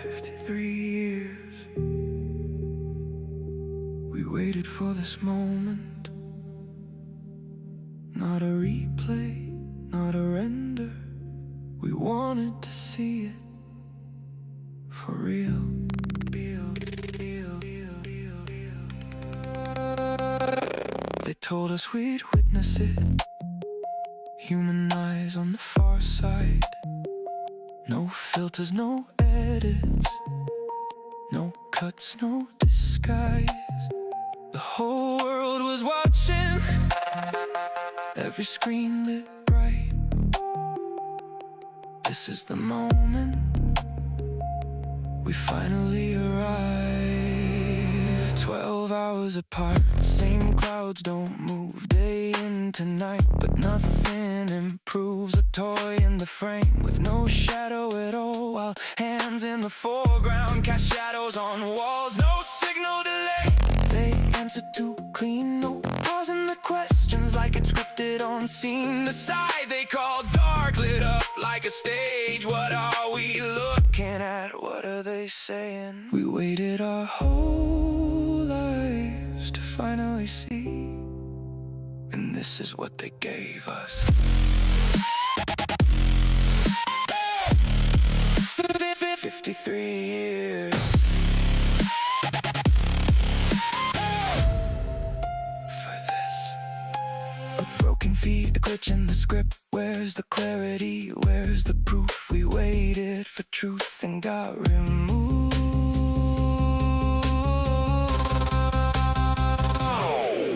53 years we waited for this moment. Not a replay, not a render. We wanted to see it for real. They told us we'd witness it. Human eyes on the far side. No filters, no edits. No cuts, no disguise. The whole world was watching. Every screen lit bright. This is the moment. We finally arrived. 12 hours apart. Same clouds don't move day into night. But nothing improves. A toy in the frame with no shadow at all. While hands in the foreground cast shadows on walls. No signal delay. They answer too clean. No pause in the questions like it's scripted on scene. The side they call dark lit up like a stage. What are we looking at? What are they saying? We waited our whole lives to finally see. And this is what they gave us. 53 years for this. A broken feed, a glitch in the script. Where's the clarity? Where's the proof? We waited for truth and got removed.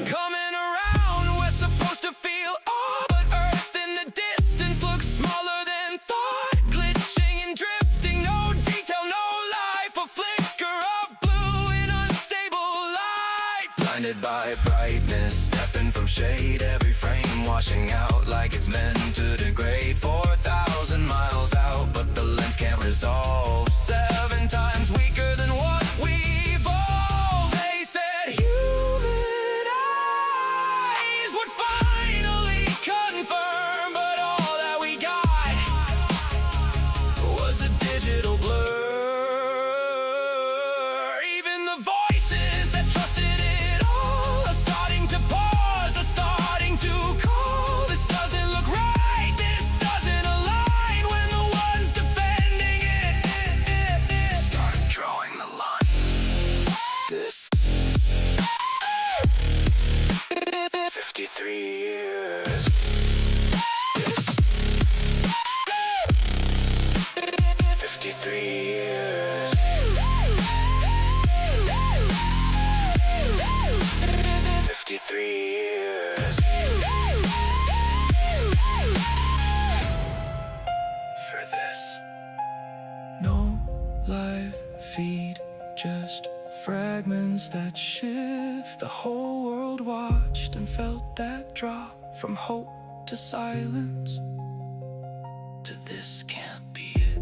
Coming around, we're supposed to feel awe, but Earth in the distance looks smaller than thought. Glitching and drifting, no detail, no life. A flicker of blue in unstable light. Blinded by brightness, stepping from shade. Every frame washing out like it's meant to degrade. 4,000 miles out, but the lens can't resolve. 7 times weaker than what we evolved. They said human eyes would finally confirm, but all that we got was a digital blur. Even the voices that trusted it all are starting to pause, are starting to call. This doesn't look right, this doesn't align. When the ones defending it start drawing the line. This 53 years. This 53 years. 53 years for this. No live feed, just fragments that shift. The whole world watched and felt that drop from hope to silence. To this can't be it.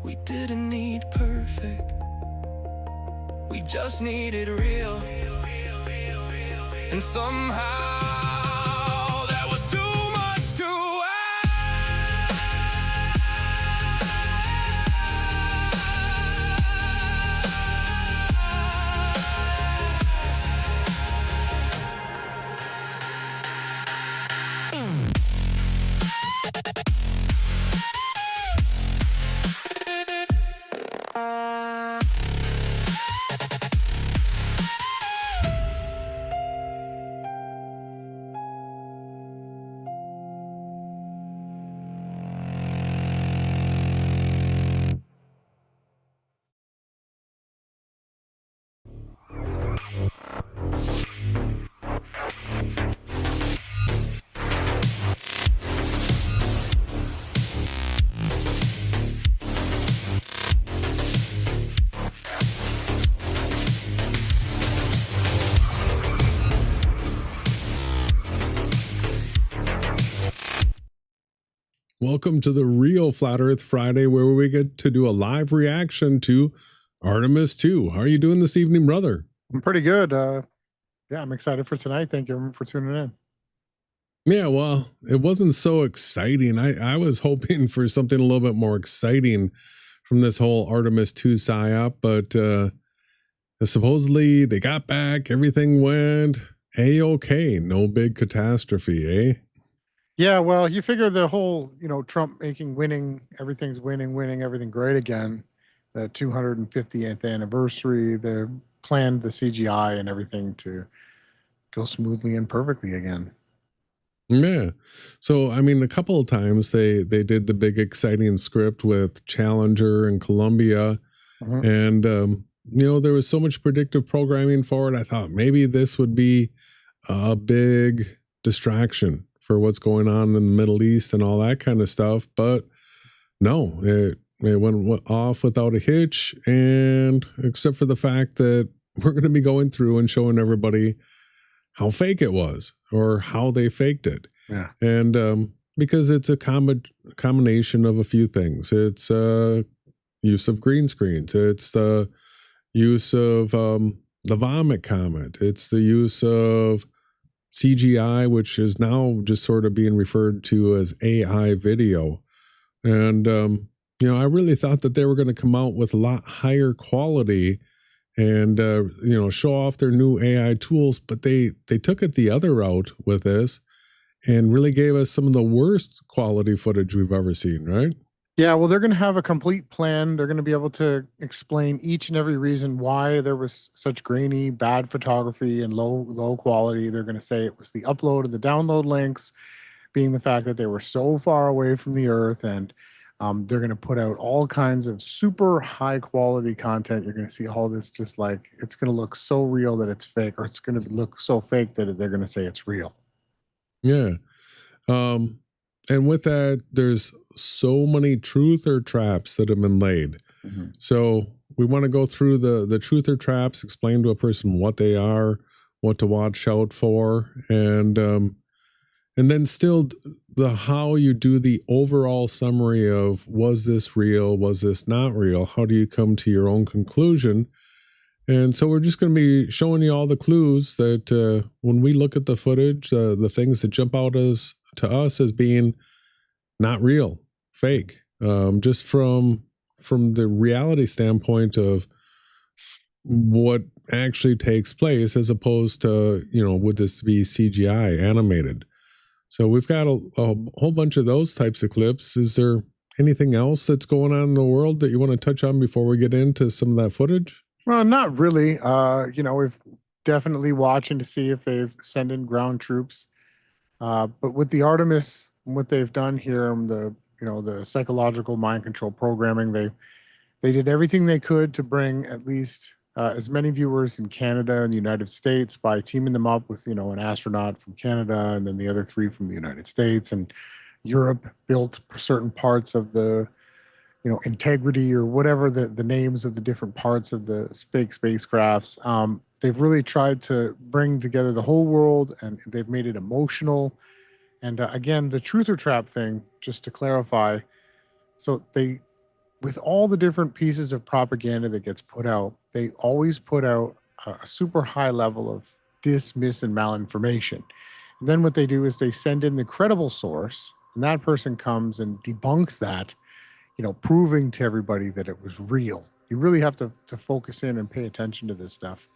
We didn't need perfect. We just needed real. And somehow that was too much to Welcome to the Real Flat Earth Friday, where we get to do a live reaction to Artemis 2. How are you doing this evening, brother? I'm pretty good. Yeah, I'm excited for tonight. Thank you for tuning in. Yeah, well, it wasn't so exciting. I was hoping for something a little bit more exciting from this whole Artemis 2 psyop, but supposedly they got back, everything went a-okay, no big catastrophe, eh? Yeah, well, you figure the whole, Trump everything's winning, everything great again. The 250th anniversary, they planned the CGI and everything to go smoothly and perfectly again. Yeah. So I mean, a couple of times they did the big exciting script with Challenger and Columbia, Mhm. and there was so much predictive programming for it. I thought maybe this would be a big distraction for what's going on in the Middle East and all that kind of stuff, but no, it went off without a hitch, and except for the fact that we're going to be going through and showing everybody how fake it was or how they faked it. Yeah. And because it's a combination of a few things. It's use of green screens. It's the use of the vomit comet. It's the use of CGI, which is now just sort of being referred to as AI video. And, I really thought that they were going to come out with a lot higher quality and show off their new AI tools, but they took it the other route with this and really gave us some of the worst quality footage we've ever seen, right? Yeah, well, they're going to have a complete plan. They're going to be able to explain each and every reason why there was such grainy, bad photography and low quality. They're going to say it was the upload and the download links, being the fact that they were so far away from the Earth, and they're going to put out all kinds of super high quality content. You're going to see all this, just like it's going to look so real that it's fake, or it's going to look so fake that they're going to say it's real. Yeah. And with that, there's so many truther traps that have been laid. Mhm. So we want to go through the truther traps, explain to a person what they are, what to watch out for, and then still the how you do the overall summary of, was this real, was this not real? How do you come to your own conclusion? And so we're just going to be showing you all the clues that when we look at the footage, the things that jump out to us as being not real, fake, just from the reality standpoint of what actually takes place, as opposed to, would this be CGI animated? So we've got a whole bunch of those types of clips. Is there anything else that's going on in the world that you want to touch on before we get into some of that footage? Well, not really. We've definitely watching to see if they've sent in ground troops. But with the Artemis, what they've done here, the psychological mind control programming, they did everything they could to bring at least as many viewers in Canada and the United States by teaming them up with, an astronaut from Canada and then the other three from the United States. And Europe built certain parts of the, integrity, or whatever the names of the different parts of the fake spacecrafts. They've really tried to bring together the whole world, and they've made it emotional. And again, the truther trap thing, just to clarify, so with all the different pieces of propaganda that gets put out, they always put out a super high level of dismiss and malinformation. And then what they do is they send in the credible source, and that person comes and debunks that, proving to everybody that it was real. You really have to focus in and pay attention to this stuff.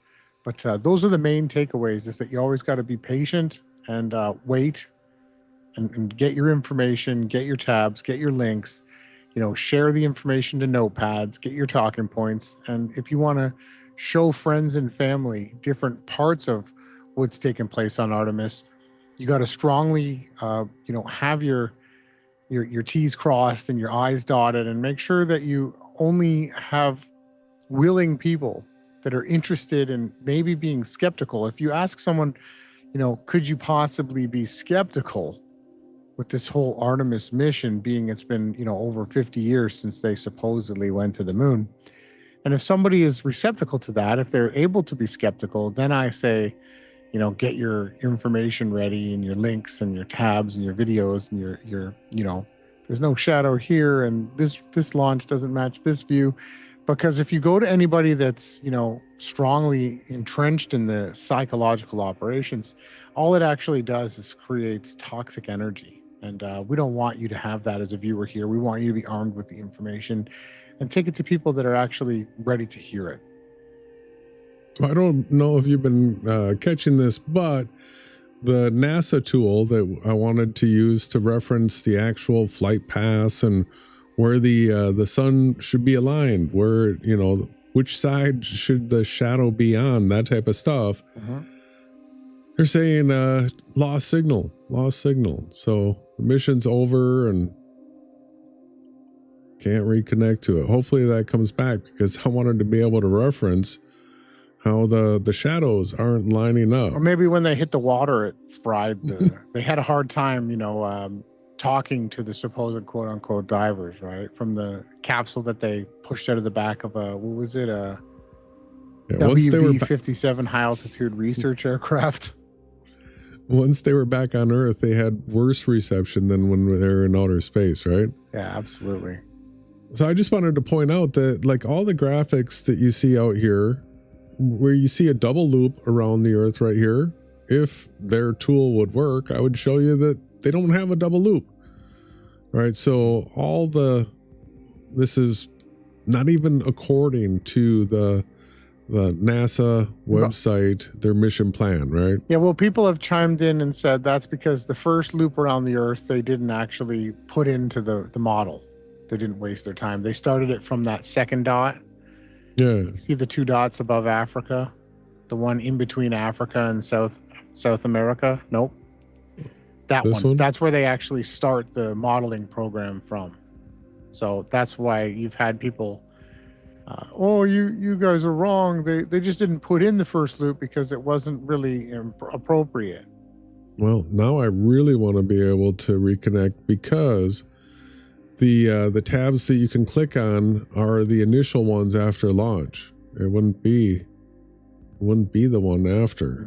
But those are the main takeaways: is that you always got to be patient and wait and get your information, get your tabs, get your links, share the information to notepads, get your talking points. And if you want to show friends and family different parts of what's taking place on Artemis, you got to strongly, have your T's crossed and your I's dotted, and make sure that you only have willing people that are interested in maybe being skeptical. If you ask someone, could you possibly be skeptical with this whole Artemis mission, being it's been, over 50 years since they supposedly went to the moon. And if somebody is receptacle to that, if they're able to be skeptical, then I say, get your information ready and your links and your tabs and your videos and your there's no shadow here, and this launch doesn't match this view. Because if you go to anybody that's, strongly entrenched in the psychological operations, all it actually does is creates toxic energy. And we don't want you to have that as a viewer here. We want you to be armed with the information and take it to people that are actually ready to hear it. I don't know if you've been catching this, but the NASA tool that I wanted to use to reference the actual flight paths and where the sun should be aligned, where, you know, which side should the shadow be on, that type of stuff. They're saying lost signal. So the mission's over and can't reconnect to it. Hopefully that comes back, because I wanted to be able to reference how the shadows aren't lining up. Or maybe when they hit the water, it fried they had a hard time, you know, talking to the supposed quote unquote divers, right? From the capsule that they pushed out of the back of a, what was it? WB-57 high altitude research aircraft. Once they were back on Earth, they had worse reception than when they were in outer space, right? Yeah, absolutely. So I just wanted to point out that, like, all the graphics that you see out here, where you see a double loop around the Earth right here, if their tool would work, I would show you that they don't have a double loop. All right, so this is not even according to the NASA website, their mission plan, right? Yeah, well, people have chimed in and said that's because the first loop around the Earth, they didn't actually put into the model. They didn't waste their time. They started it from that second dot. Yeah. See the two dots above Africa? The one in between Africa and South America? Nope. That one. That's where they actually start the modeling program from. So that's why you've had people, oh, you guys are wrong. They just didn't put in the first loop because it wasn't really appropriate. Well, now I really want to be able to reconnect, because the tabs that you can click on are the initial ones after launch. It wouldn't be the one after.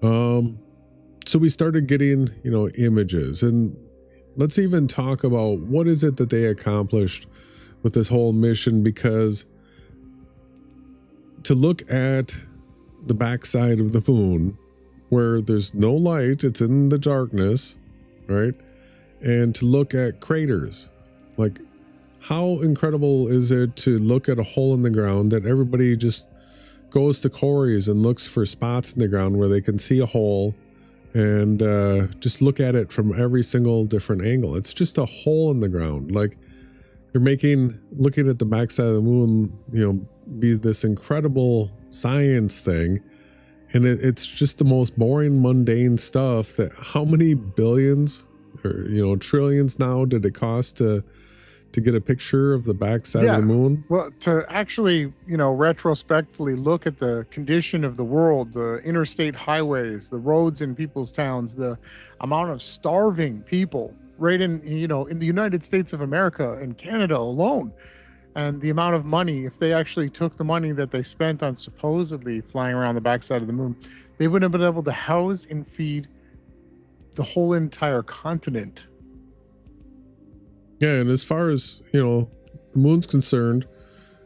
So we started getting, you know, images, and let's even talk about what is it that they accomplished with this whole mission, because to look at the backside of the moon where there's no light, it's in the darkness, right? And to look at craters, like, how incredible is it to look at a hole in the ground that everybody just goes to quarries and looks for spots in the ground where they can see a hole and just look at it from every single different angle. It's just a hole in the ground. Like, they're making looking at the backside of the moon, you know, be this incredible science thing. And it's just the most boring, mundane stuff that how many billions or, you know, trillions now did it cost to get a picture of the backside of the moon? Well, to actually, you know, retrospectively look at the condition of the world, the interstate highways, the roads in people's towns, the amount of starving people right in, you know, in the United States of America and Canada alone, and the amount of money, if they actually took the money that they spent on supposedly flying around the backside of the moon, they would have been able to house and feed the whole entire continent. Yeah, and as far as, you know, the moon's concerned,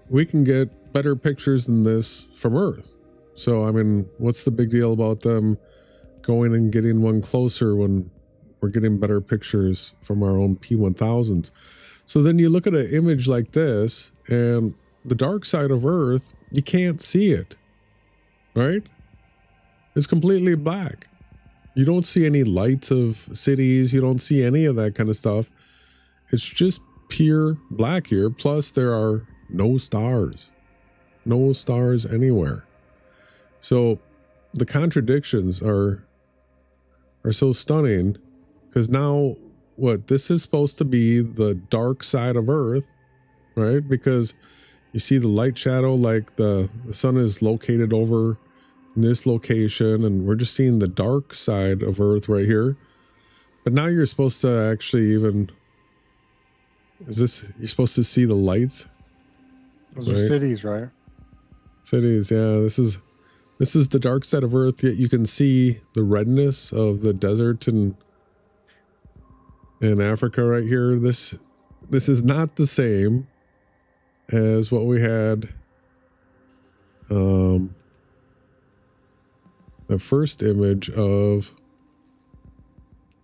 we can get better pictures than this from Earth. So, I mean, what's the big deal about them going and getting one closer when we're getting better pictures from our own P1000s? So then you look at an image like this, and the dark side of Earth, you can't see it, right? It's completely black. You don't see any lights of cities. You don't see any of that kind of stuff. It's just pure black here. Plus, there are no stars anywhere. So the contradictions are so stunning, because now what, this is supposed to be the dark side of Earth, right? Because you see the light shadow, like the sun is located over in this location, and we're just seeing the dark side of Earth right here. But now you're supposed to actually even, you're supposed to see the lights. Those are cities, right? Cities, yeah. This is the dark side of Earth, yet you can see the redness of the desert in Africa right here. This is not the same as what we had the first image of.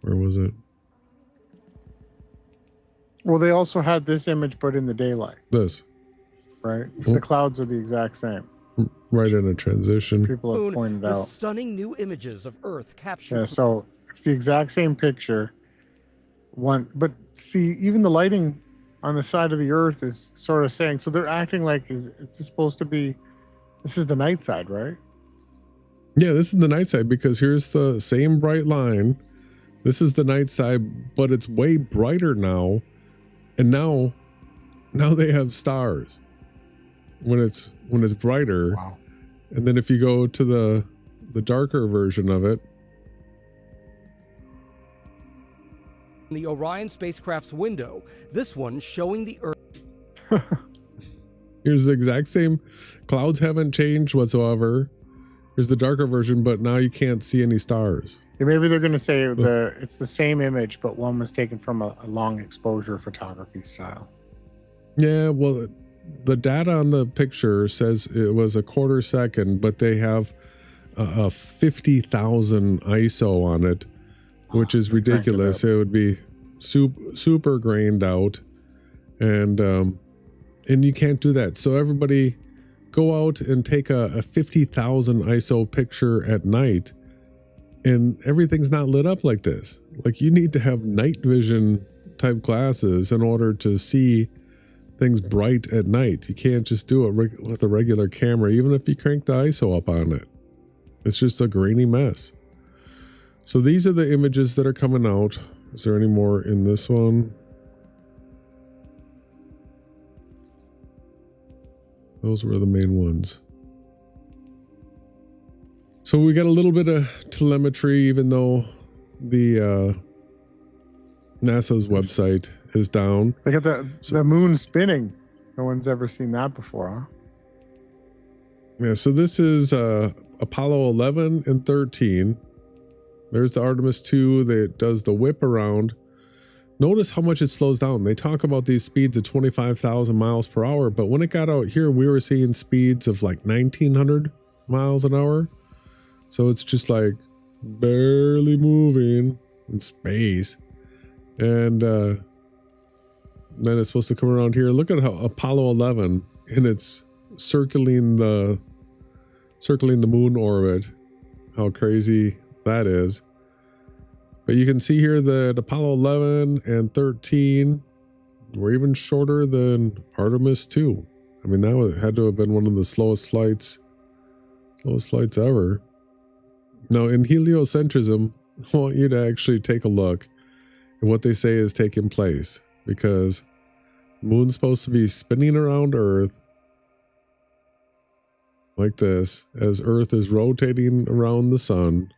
Where was it? Well, they also had this image, but in the daylight, This. right? The clouds are the exact same. Right in a transition. People have pointed the out. stunning new images of Earth captured. Yeah, so it's the exact same picture. But see, even the lighting on the side of the Earth is sort of saying. So they're acting like is this supposed to be? This is the night side, right? Yeah, this is the night side because here's the same bright line. This is the night side, but it's way brighter now. And now they have stars when it's brighter. Wow. And then if you go to the darker version of it, The Orion spacecraft's window, this one showing the Earth. here's the exact same. Clouds haven't changed whatsoever. Here's the darker version, but now you can't see any stars. Yeah, maybe they're going to say it's the same image, but one was taken from a long exposure photography style. Yeah, well, the data on the picture says it was a quarter second, but they have a 50,000 ISO on it, which is ridiculous. It would be super grained out, and you can't do that. So everybody go out and take a 50,000 ISO picture at night, and everything's not lit up like this. Like, you need to have night vision type glasses in order to see things bright at night. You can't just do it with a regular camera, even if you crank the ISO up on it. It's just a grainy mess. So these are the images that are coming out. Is there any more in this one? Those were the main ones. So we got a little bit of telemetry, even though the NASA's website is down. They got the moon spinning. No one's ever seen that before, huh? Yeah, so this is Apollo 11 and 13. There's the Artemis 2 that does the whip around. Notice how much it slows down. They talk about these speeds of 25,000 miles per hour, but when it got out here, we were seeing speeds of like 1,900 miles an hour. So it's just like barely moving in space. And then it's supposed to come around here. Look at how Apollo 11, and it's circling the moon orbit. How crazy that is. But you can see here that Apollo 11 and 13 were even shorter than Artemis 2. I mean, that had to have been one of the slowest flights ever. Now, in heliocentrism, I want you to actually take a look at what they say is taking place, because the moon's supposed to be spinning around Earth like this, as Earth is rotating around the sun.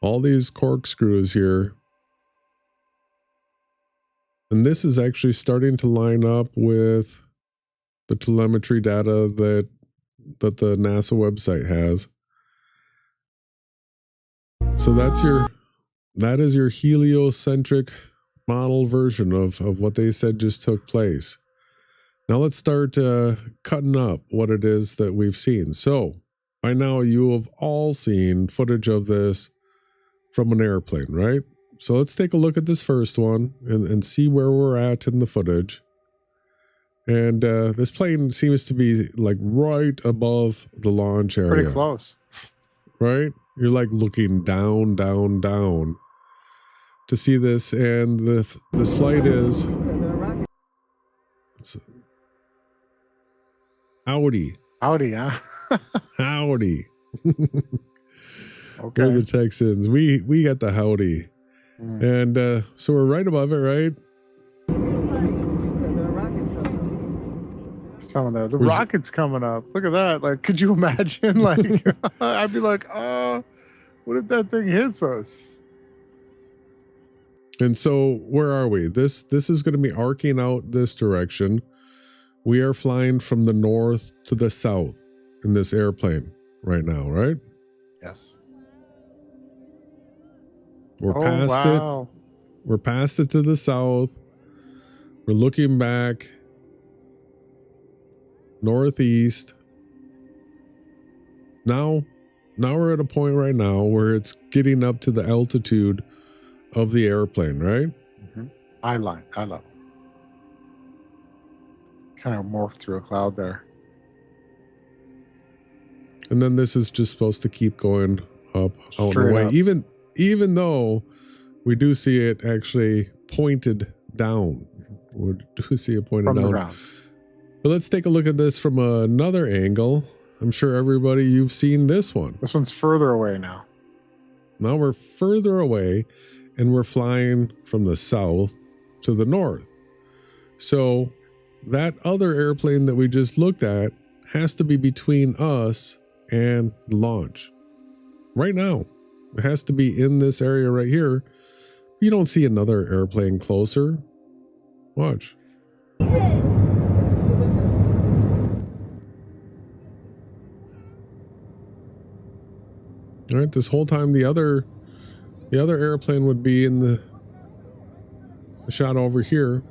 All these corkscrews here. And this is actually starting to line up with the telemetry data that the NASA website has. So that is your heliocentric model version of what they said just took place. Now let's start cutting up what it is that we've seen. So by now you have all seen footage of this from an airplane, right? So let's take a look at this first one and see where we're at in the footage. And this plane seems to be like right above the launch area. Pretty close. Right? You're like looking down, down, down to see this. And this flight is... Howdy. Howdy, huh? Howdy. Okay. We're the Texans. We got the howdy. And so we're right above it, right? Some of the rockets coming up. Look at that. Like, could you imagine? Like, I'd be like, what if that thing hits us? And so where are we? This is going to be arcing out this direction. We are flying from the north to the south in this airplane right now, right? Yes. We're past it. We're past it to the south. We're looking back northeast. Now we're at a point right now where it's getting up to the altitude of the airplane, right? Eye level. Kind of morphed through a cloud there. And then this is just supposed to keep going up out and Straight away. up. Even though we do see it actually pointed down. We do see it pointed From the down. ground. But let's take a look at this from another angle. I'm sure everybody, you've seen this one. This one's further away now. Now we're further away and we're flying from the south to the north. So that other airplane that we just looked at has to be between us and the launch. Right now, it has to be in this area right here. You don't see another airplane closer. Watch. All right, this whole time the other airplane would be in the shot over here.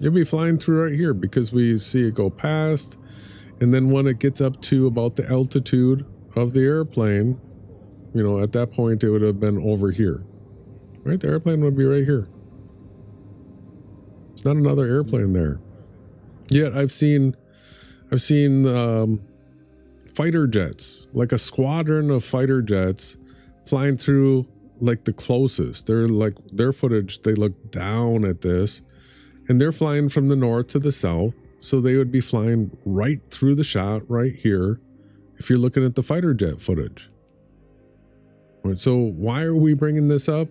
You'll be flying through right here because we see it go past, and then when it gets up to about the altitude of the airplane, you know, at that point it would have been over here. Right? The airplane would be right here. It's not another airplane there. Yet I've seen fighter jets, like a squadron of fighter jets flying through like the closest. They're like, their footage, they look down at this and they're flying from the north to the south. So they would be flying right through the shot right here if you're looking at the fighter jet footage. All right, so why are we bringing this up?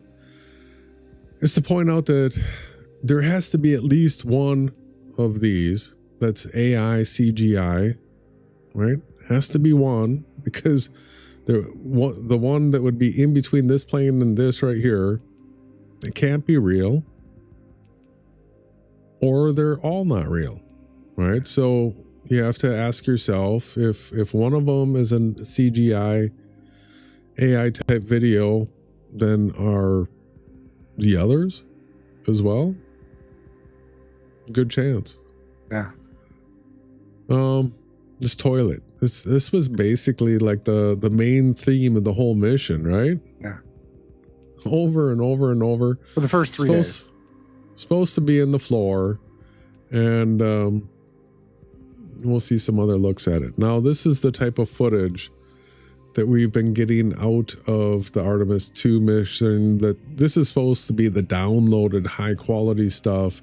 It's to point out that there has to be at least one of these that's AI CGI, right? Has to be one, because the one that would be in between this plane and this right here, it can't be real, or they're all not real, right? So you have to ask yourself if one of them is a CGI AI type video, then are the others as well? Good chance. Yeah. This toilet. This was basically like the main theme of the whole mission, right? Yeah. Over and over and over. For the first 3 days. Supposed to be in the floor, and we'll see some other looks at it. Now, this is the type of footage that we've been getting out of the Artemis 2 mission. That this is supposed to be the downloaded high quality stuff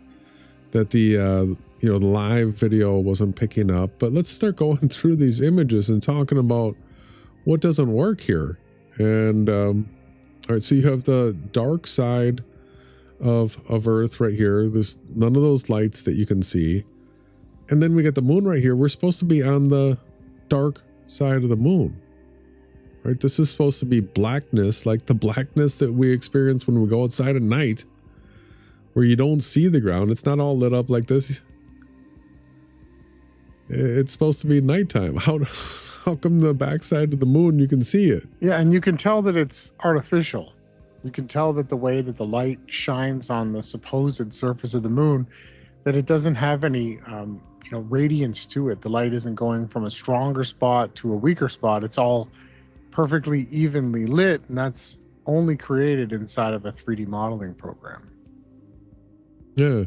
that the the live video wasn't picking up. But let's start going through these images and talking about what doesn't work here. And all right, so you have the dark side of Earth right here. There's none of those lights that you can see. And then we get the moon right here. We're supposed to be on the dark side of the moon. Right? This is supposed to be blackness, like the blackness that we experience when we go outside at night, where you don't see the ground. It's not all lit up like this. It's supposed to be nighttime. How come the backside of the moon, you can see it? Yeah, and you can tell that it's artificial. You can tell that the way that the light shines on the supposed surface of the moon, that it doesn't have any radiance to it. The light isn't going from a stronger spot to a weaker spot. It's all perfectly evenly lit, and that's only created inside of a 3D modeling program. Yeah.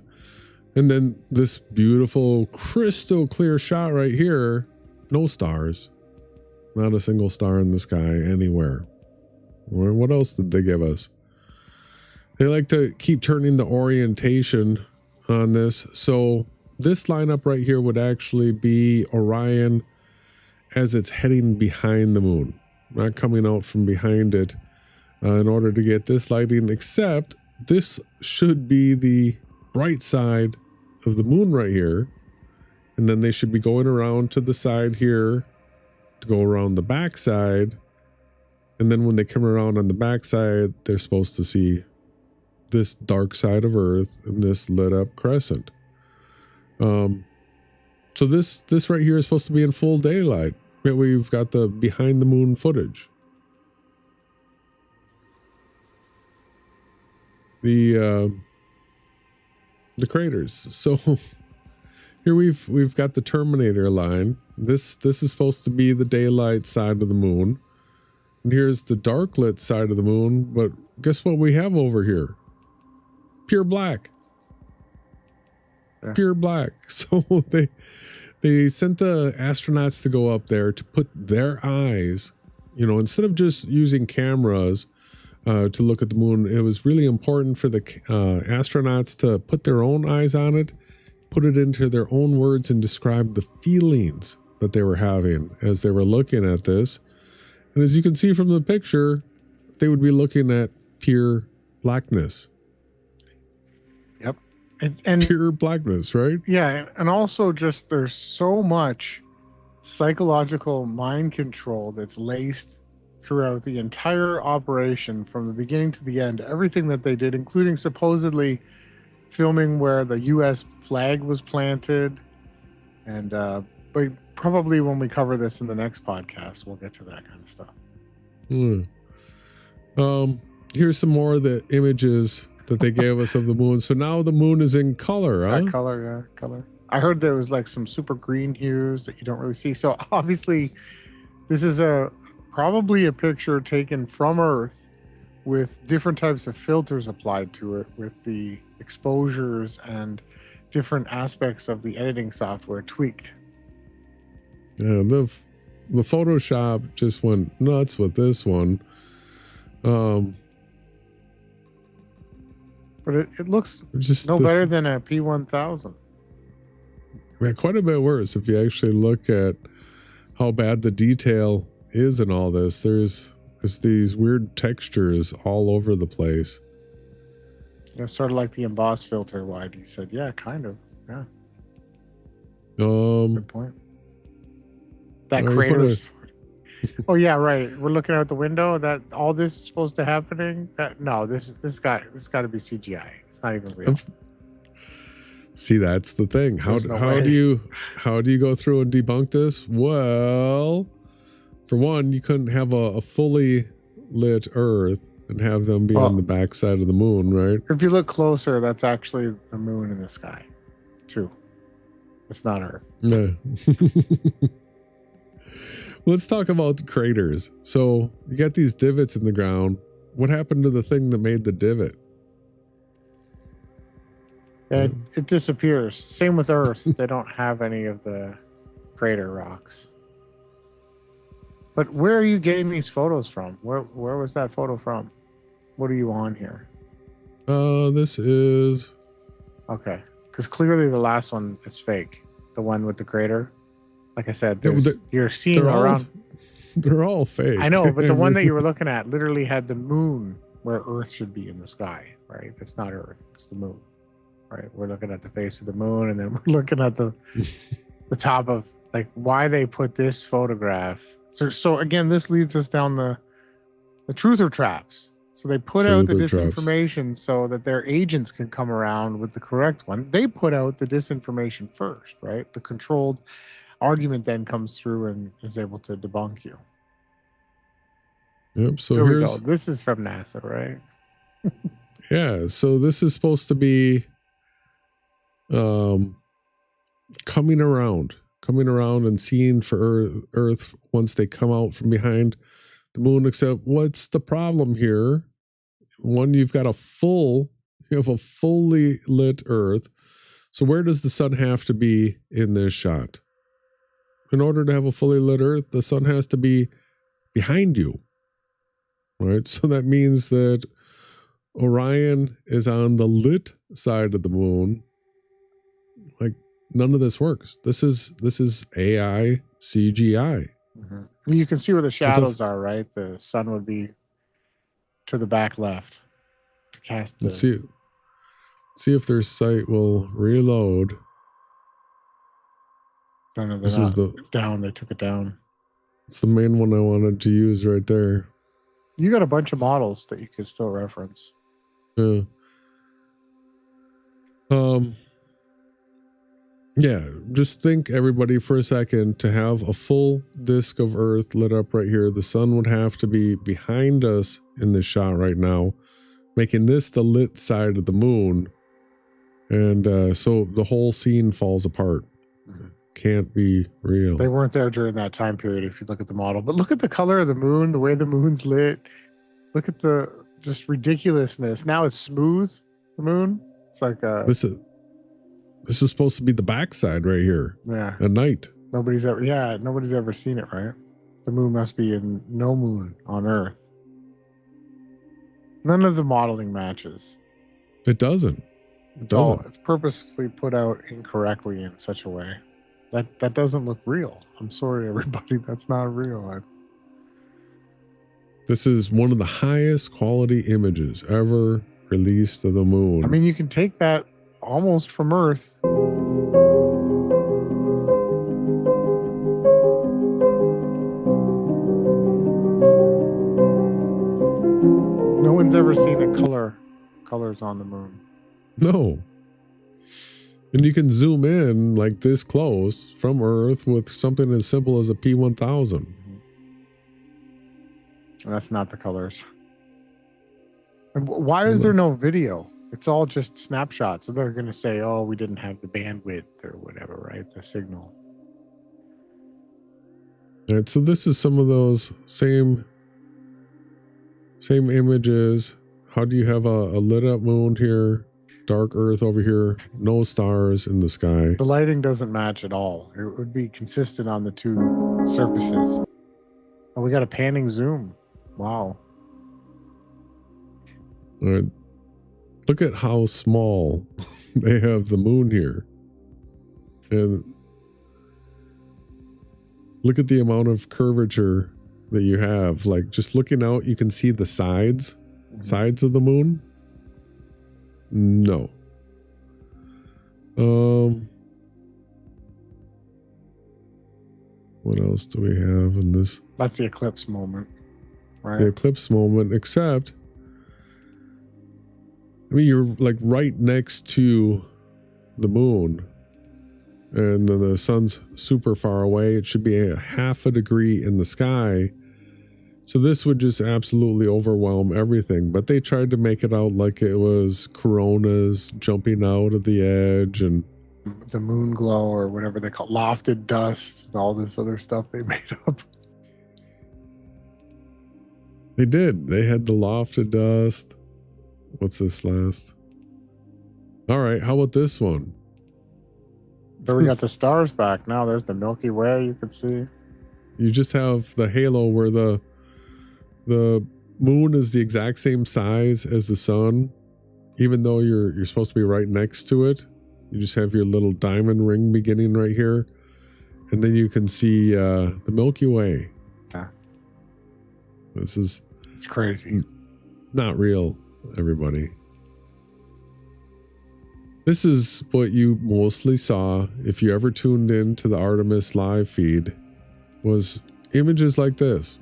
And then this beautiful crystal clear shot right here, no stars, not a single star in the sky anywhere. What else did they give us? They like to keep turning the orientation on this. So this lineup right here would actually be Orion as it's heading behind the moon, not coming out from behind it in order to get this lighting, except this should be the bright side of the moon right here. And then they should be going around to the side here to go around the back side. And then when they come around on the back side, they're supposed to see this dark side of Earth and this lit up crescent. So this right here is supposed to be in full daylight. We've got the behind the moon footage. The craters. So Here we've got the Terminator line. This is supposed to be the daylight side of the moon. And here's the dark lit side of the moon, but guess what we have over here? Pure black. Yeah. Pure black. So they sent the astronauts to go up there to put their eyes, you know, instead of just using cameras to look at the moon, it was really important for the astronauts to put their own eyes on it, put it into their own words, and describe the feelings that they were having as they were looking at this. And as you can see from the picture, they would be looking at pure blackness. Yep. And pure blackness, right? Yeah. And also just there's so much psychological mind control that's laced throughout the entire operation from the beginning to the end. Everything that they did, including supposedly filming where the U.S. flag was planted. And but probably when we cover this in the next podcast, we'll get to that kind of stuff. Here's some more of the images that they gave us of the moon. So now the moon is in color, huh? Color. I heard there was like some super green hues that you don't really see. So obviously this is probably a picture taken from Earth with different types of filters applied to it, with the exposures and different aspects of the editing software tweaked. Yeah, the Photoshop just went nuts with this one. But it looks just better than a P1000. Yeah, quite a bit worse if you actually look at how bad the detail is in all this. There's these weird textures all over the place. Yeah, sort of like the emboss filter. Wide, he said, yeah, kind of. Yeah. Good point. That crater. Oh yeah, right. We're looking out the window. That all this is supposed to happening. This got to be CGI. It's not even real. See, that's the thing. How do you go through and debunk this? Well, for one, you couldn't have a fully lit Earth and have them be on the backside of the moon, right? If you look closer, that's actually the moon in the sky, too. It's not Earth. No. Let's talk about the craters. So you got these divots in the ground. What happened to the thing that made the divot? It disappears. Same with Earth. They don't have any of the crater rocks. But where are you getting these photos from? Where was that photo from? What are you on here? This is... Okay. Because clearly the last one is fake. The one with the crater. Like I said, you're seeing around. They're all fake. I know, but the one that you were looking at literally had the moon where Earth should be in the sky, right? It's not Earth, it's the moon, right? We're looking at the face of the moon, and then we're looking at the top of, like, why they put this photograph. So again, this leads us down the truther traps. So they put out the disinformation so that their agents can come around with the correct one. They put out the disinformation first, right? The controlled argument then comes through and is able to debunk you. Yep. So here we go. This is from NASA, right? Yeah. So this is supposed to be coming around and seeing for Earth once they come out from behind the moon. Except what's the problem here? One, you have a fully lit Earth. So where does the sun have to be in this shot? In order to have a fully lit Earth, the sun has to be behind you, right? So that means that Orion is on the lit side of the moon. Like, none of this works. This is AI CGI. Mm-hmm. You can see where the shadows are, right? The sun would be to the back left to cast the... Let's see if their site will reload. No, it's down. They took it down. It's the main one I wanted to use right there. You got a bunch of models that you could still reference. Yeah. Yeah, just think, everybody, for a second, to have a full disk of Earth lit up right here, the sun would have to be behind us in this shot right now, making this the lit side of the moon. And so the whole scene falls apart. Can't be real. They weren't there during that time period if you look at the model. But look at the color of the moon, the way the moon's lit. Look at the just ridiculousness. Now it's smooth, the moon. It's like a... This is supposed to be the backside right here. Yeah. At night. Nobody's ever seen it, right? The moon must be in no moon on Earth. None of the modeling matches. It doesn't. It's purposefully put out incorrectly in such a way. That doesn't look real. I'm sorry, everybody. That's not real. This is one of the highest quality images ever released of the moon. I mean, you can take that almost from Earth. No one's ever seen a colors on the moon. No. And you can zoom in like this close from Earth with something as simple as a P1000. That's not the colors. And why is there no video? It's all just snapshots. So they're going to say, oh, we didn't have the bandwidth or whatever, right? The signal. All right, so this is some of those same images. How do you have a lit up moon here? Dark Earth over here, no stars in the sky. The lighting doesn't match at all. It would be consistent on the two surfaces. Oh, we got a panning zoom. Wow. All right. Look at how small they have the moon here. And look at the amount of curvature that you have. Like just looking out, you can see the sides of the moon. No. What else do we have in this? That's the eclipse moment, right? The eclipse moment, except, I mean, you're like right next to the moon and then the sun's super far away. It should be a half a degree in the sky. So this would just absolutely overwhelm everything. But they tried to make it out like it was coronas jumping out of the edge and the moon glow or whatever they call lofted dust and all this other stuff they made up. They did. They had the lofted dust. What's this last? All right. How about this one? So we got the stars back. Now there's the Milky Way you can see. You just have the halo where the moon is the exact same size as the sun, even though you're supposed to be right next to it. You just have your little diamond ring beginning right here, and then you can see the Milky Way. Yeah. It's crazy. Not real, everybody. This is what you mostly saw if you ever tuned in to the Artemis live feed, was images like this.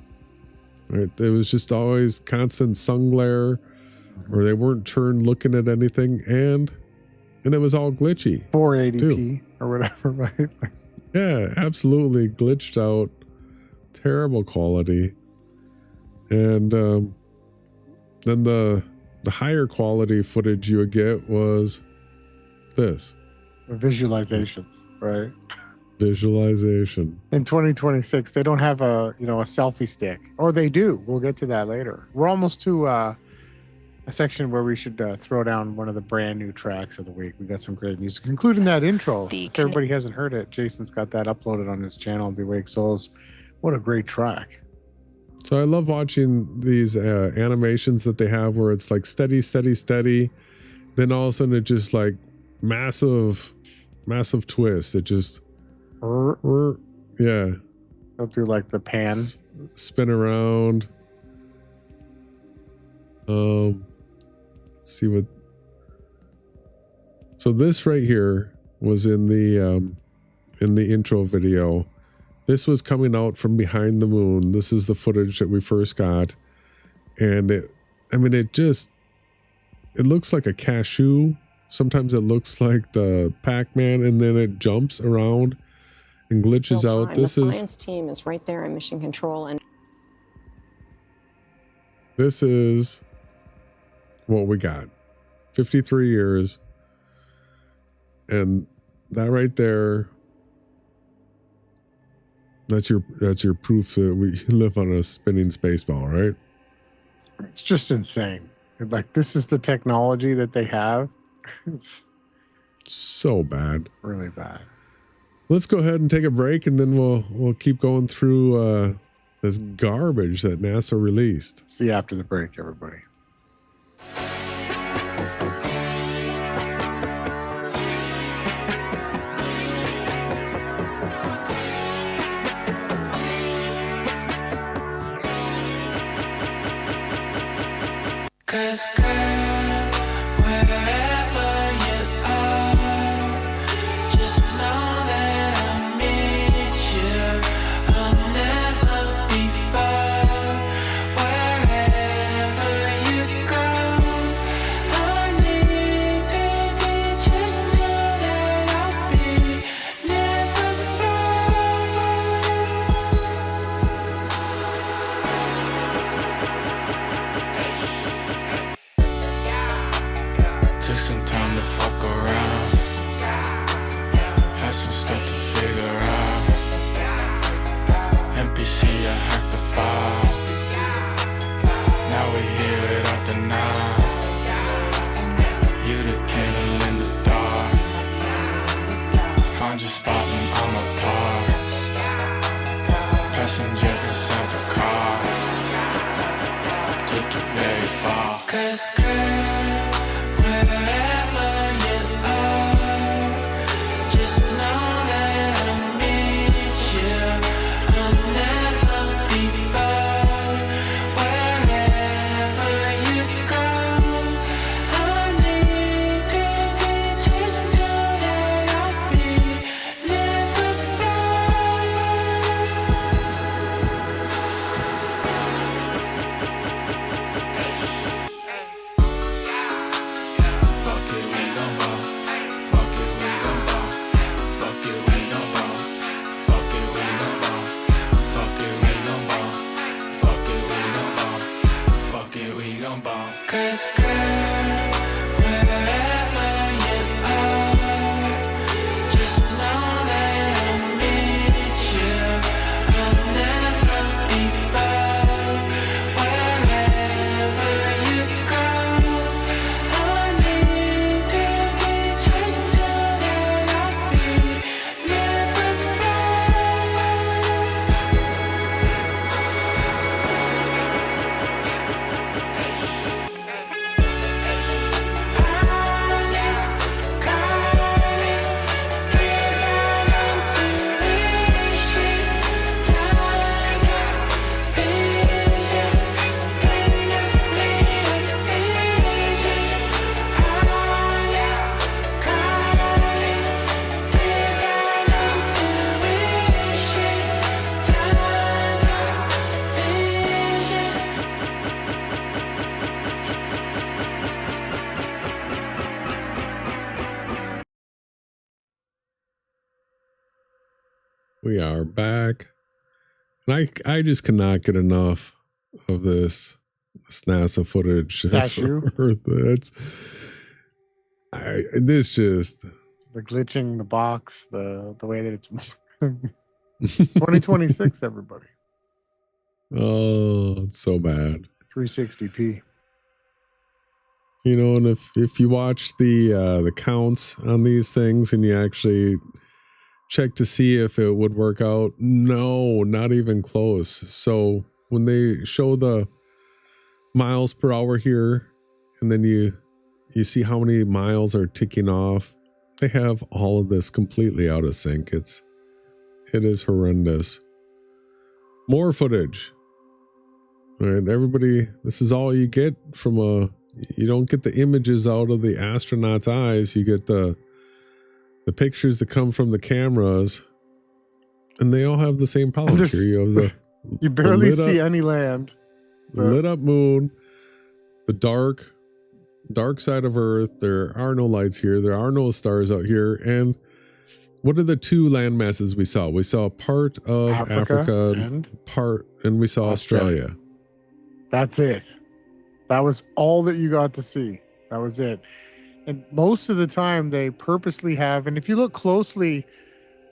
Right? It was just always constant sun glare, or they weren't turned looking at anything, and it was all glitchy. 480p too. Or whatever, right? Yeah, absolutely glitched out, terrible quality. And then the higher quality footage you would get was this. Visualizations, right? Visualization. In 2026, they don't have a selfie stick, or they do. We'll get to that later. We're almost to a section where we should throw down one of the brand new tracks of the week. We got some great music, including that intro. If everybody hasn't heard it, Jason's got that uploaded on his channel, The Awake Souls. What a great track. So I love watching these animations that they have where it's like steady, steady, steady. Then all of a sudden it just like massive twist. It just, yeah. Go through like the pan. Spin around. Let's see what. So this right here was in the intro video. This was coming out from behind the moon. This is the footage that we first got. And it looks like a cashew. Sometimes it looks like the Pac-Man, and then it jumps around and glitches out. The science team is right there in mission control, and this is what we got. 53 years. And that right there That's your proof that we live on a spinning space ball, right? It's just insane. Like, this is the technology that they have. It's So bad. really bad. Let's go ahead and take a break, and then we'll keep going through this garbage that NASA released. See you after the break, everybody. Cause girl, wherever you are, just know that I'll meet you. I'll never be far. Wherever you go, honey, baby, just know that I'll be never far. Took some time to fuck around. Had some stuff to figure out. NPC, I hacked the file. Now we hear it out the night. You the candle in the dark. Find your spot and I'm a part. Passenger inside the car. Take you very far. Cause girl, wherever you are, just know that I'll meet you. I'll never be far. Wherever you go, honey, baby, just know that I'll be never Fuck it, we gon' ball. Fuck it, we gon' ball. Fuck it, we gon' ball. Fuck it, we gon' ball. Fuck it, we gon' ball. Fuck it, we gon' ball. Fuck it, we gon' ball. Cause girl, wherever you are, just know that I'll meet you. I'll never be far. Wherever you go, honey, baby, just know that I'll be never We are back, and I just cannot get enough of this NASA footage. That's you? That's this just The glitching, the box, the way that it's 2026, everybody. oh, it's so bad. 360p. You know, and if you watch the counts on these things and you actually check to see if it would work out, no, not even close. So when they show the miles per hour here, and then you see how many miles are ticking off, they have all of this completely out of sync. It is horrendous. More footage. All right, everybody, this is all you get from you don't get the images out of the astronauts' eyes. You get the pictures that come from the cameras, and they all have the same problems here. You have You barely lit see up- any land. the lit up moon, the dark side of Earth. There are no lights here. There are no stars out here. And what are the two land masses we saw? We saw part of Africa and we saw Australia. That's it. That was all that you got to see. That was it. And most of the time they purposely have, and if you look closely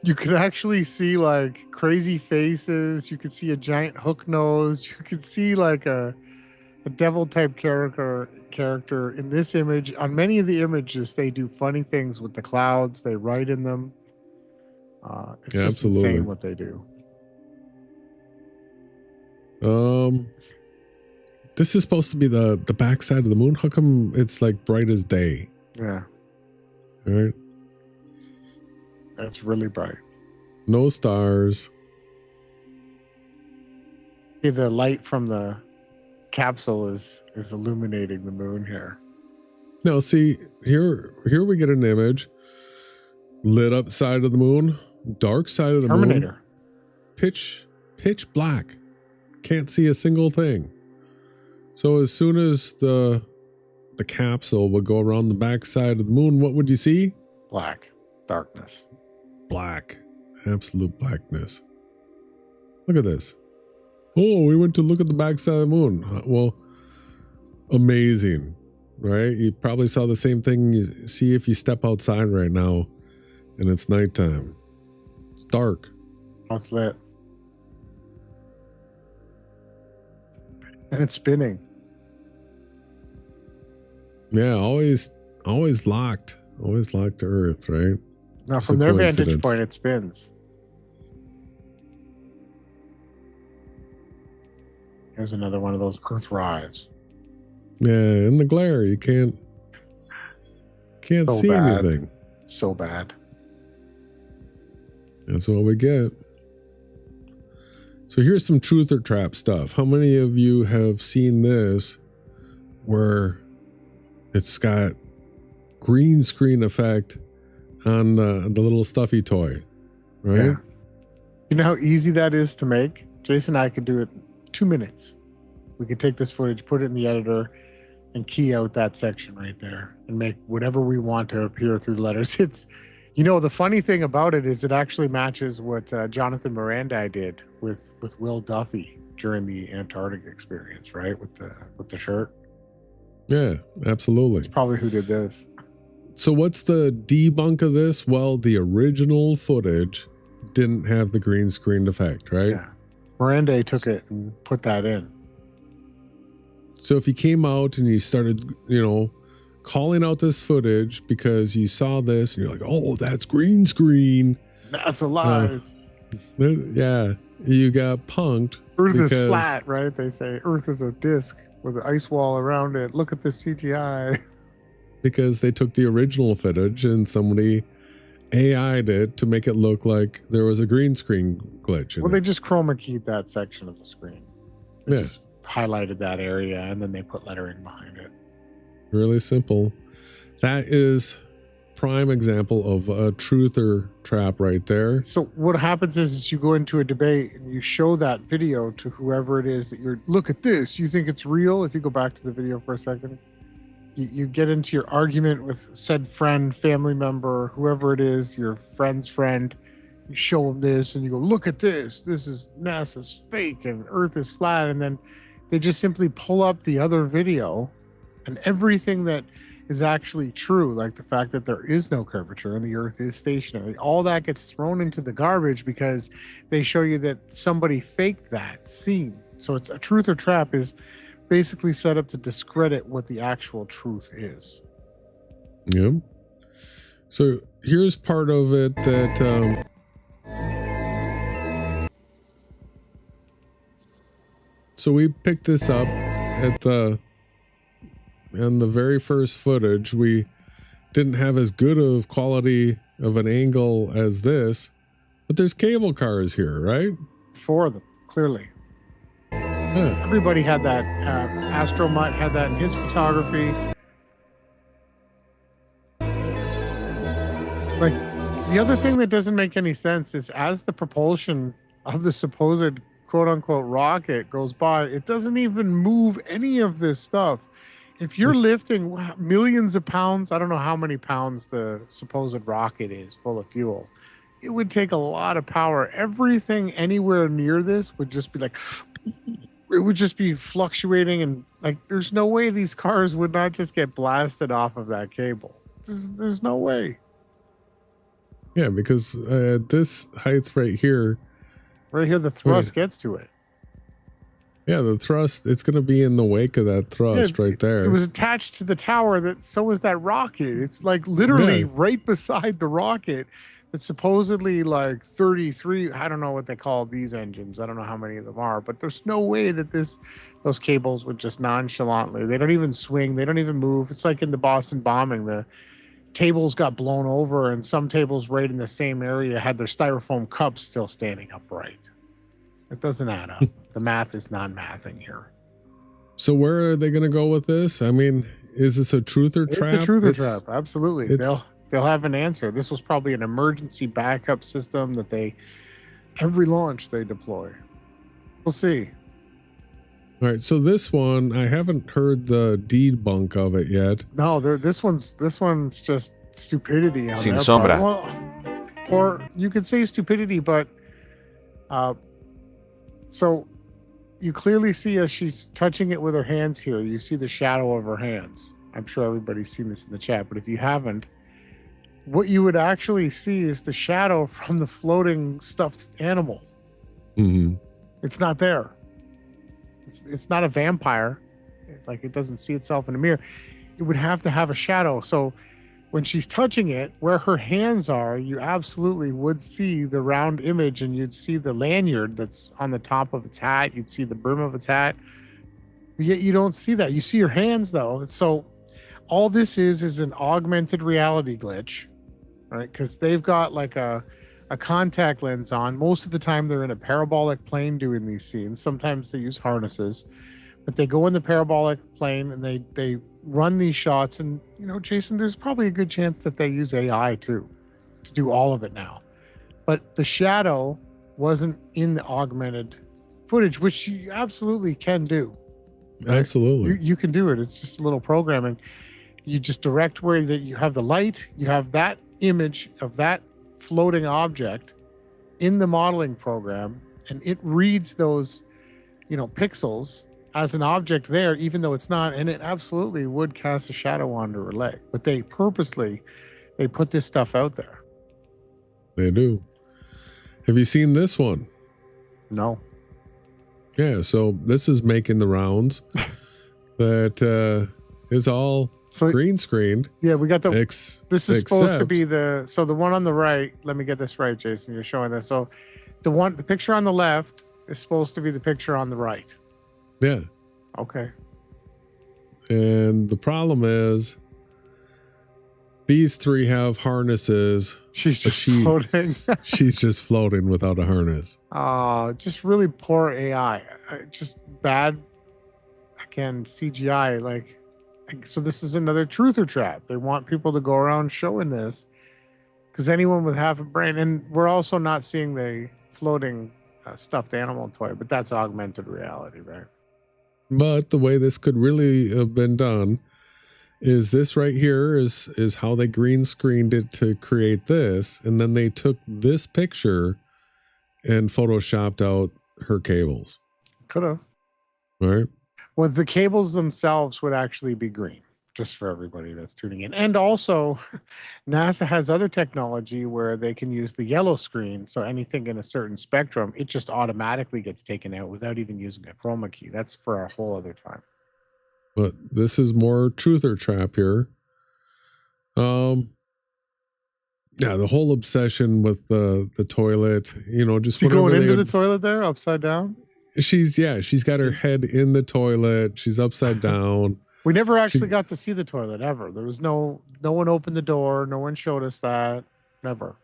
You could actually see like crazy faces. You could see a giant hook nose. You could see like a devil type character in this image. On many of the images, they do funny things with the clouds. They write in them. It's Yeah, just absolutely. insane what they do. This is supposed to be the backside of the moon. How come it's like bright as day? Yeah, All right. that's really bright. No stars. See, the light from the capsule is illuminating the moon here. Now, see, here we get an image. Lit up side of the moon. Dark side of the moon. Terminator. Pitch black. Can't see a single thing. So as soon as the capsule would go around the back side of the moon, what would you see? Black. Darkness. Black. Absolute blackness. Look at this. Oh, we went to look at the back side of the moon. Well, amazing, right? You probably saw the same thing you see if you step outside right now and it's nighttime. It's dark. It's lit. And it's spinning. Yeah, always locked. Always locked to Earth, right? Now, It's from a their vantage coincidence. point, it spins. Here's another one of those Earthrise. Yeah, in the glare, you can't So see bad. anything. So bad. That's what we get. So here's some truth or trap stuff. How many of you have seen this where it's got green screen effect on the little stuffy toy, right? Yeah. You know how easy that is to make? Jason and I could do it in 2 minutes. We could take this footage, put it in the editor, and key out that section right there and make whatever we want to appear through the letters. It's, you know, the funny thing about it is it actually matches what Jonathan Miranda did with Will Duffy during the Antarctic experience, right? With the shirt. Yeah, absolutely. It's probably who did this. So what's the debunk of this? Well, the original footage didn't have the green screen effect, right? Yeah. Miranda took it and put that in. So if you came out and you started, calling out this footage because you saw this and you're like, oh, that's green screen. That's a lies. Yeah, you got punked. Earth is because- flat, right? They say Earth is a disc with an ice wall around it. Look at this CGI. Because they took the original footage and somebody AI'd it to make it look like there was a green screen glitch in Well, it. they just chroma keyed that section of the screen. They Yeah. just highlighted that area and then they put lettering behind it. Really simple. That is prime example of a truther trap right there. So what happens is you go into a debate and you show that video to whoever it is that you're, look at this, you think it's real? If you go back to the video for a second, you get into your argument with said friend, family member, whoever it is, your friend's friend. You show them this and you go, look at this. This is NASA's fake and Earth is flat. And then they just simply pull up the other video and everything that is actually true, like the fact that there is no curvature and the Earth is stationary, all that gets thrown into the garbage because they show you that somebody faked that scene. So it's a truth or trap is basically set up to discredit what the actual truth is. Yeah. So here's part of it that so we picked this up at the very first footage. We didn't have as good of quality of an angle as this, but there's cable cars here, right? Four of them, clearly. Yeah. Everybody had that. Astromutt had that in his photography. Like, the other thing that doesn't make any sense is as the propulsion of the supposed quote-unquote rocket goes by, it doesn't even move any of this stuff. If you're lifting millions of pounds, I don't know how many pounds the supposed rocket is full of fuel, it would take a lot of power. Everything anywhere near this would just be like, it would just be fluctuating, and like there's no way these cars would not just get blasted off of that cable. There's no way. Yeah, because this height right here, the thrust gets to it. yeah, the thrust, it's going to be in the wake of that thrust right there. It was attached to the tower. So was that rocket. It's like literally right beside the rocket. It's supposedly like 33. I don't know what they call these engines. I don't know how many of them are, but there's no way that those cables would just nonchalantly. They don't even swing. They don't even move. It's like in the Boston bombing. The tables got blown over, and some tables right in the same area had their styrofoam cups still standing upright. It doesn't add up. The math is non-mathing here. So where are they going to go with this? I mean, is this a truther trap? It's a truther trap. Absolutely. They'll have an answer. This was probably an emergency backup system that every launch they deploy. We'll see. All right. So this one, I haven't heard the debunk of it yet. No, this one's just stupidity. Sin sombra. Well, or you could say stupidity, but so you clearly see as she's touching it with her hands here, you see the shadow of her hands. I'm sure everybody's seen this in the chat, but if you haven't, what you would actually see is the shadow from the floating stuffed animal. Mm-hmm. It's not there. It's not a vampire. Like, it doesn't see itself in a mirror. It would have to have a shadow. So when she's touching it, where her hands are, you absolutely would see the round image, and you'd see the lanyard that's on the top of its hat. You'd see the brim of its hat. Yet you don't see that. You see her hands, though. So all this is an augmented reality glitch, right? Because they've got like a contact lens on. Most of the time, they're in a parabolic plane doing these scenes. Sometimes they use harnesses, but they go in the parabolic plane and they run these shots. And, you know, Jason, there's probably a good chance that they use AI too to do all of it now. But the shadow wasn't in the augmented footage, which you absolutely can do. Right? Absolutely. You can do it. It's just a little programming. You just direct where that you have the light, you have that image of that floating object in the modeling program, and it reads those, pixels as an object there, even though it's not, and it absolutely would cast a shadow onto her leg. But they purposely put this stuff out there. They do. Have you seen this one? No. Yeah, so this is making the rounds. That is all green screened. Yeah, we got this is supposed to be the one on the right. Let me get this right, Jason. You're showing this. So the picture on the left is supposed to be the picture on the right. Yeah. Okay. And the problem is these three have harnesses. She's just floating. She's just floating without a harness. Just really poor AI. Just bad, again, CGI. So this is another truther trap. They want people to go around showing this because anyone would have a brain. And we're also not seeing the floating stuffed animal toy, but that's augmented reality, right? But the way this could really have been done is this right here is how they green screened it to create this. And then they took this picture and photoshopped out her cables. Could have. Right. Well, the cables themselves would actually be green, just for everybody that's tuning in. And also, NASA has other technology where they can use the yellow screen. So anything in a certain spectrum, it just automatically gets taken out without even using a chroma key. That's for a whole other time. But this is more truther trap here. Yeah, the whole obsession with the toilet, just going into the toilet there, upside down? She's got her head in the toilet. She's upside down. We never actually got to see the toilet ever. There was no one opened the door. No one showed us that. Never.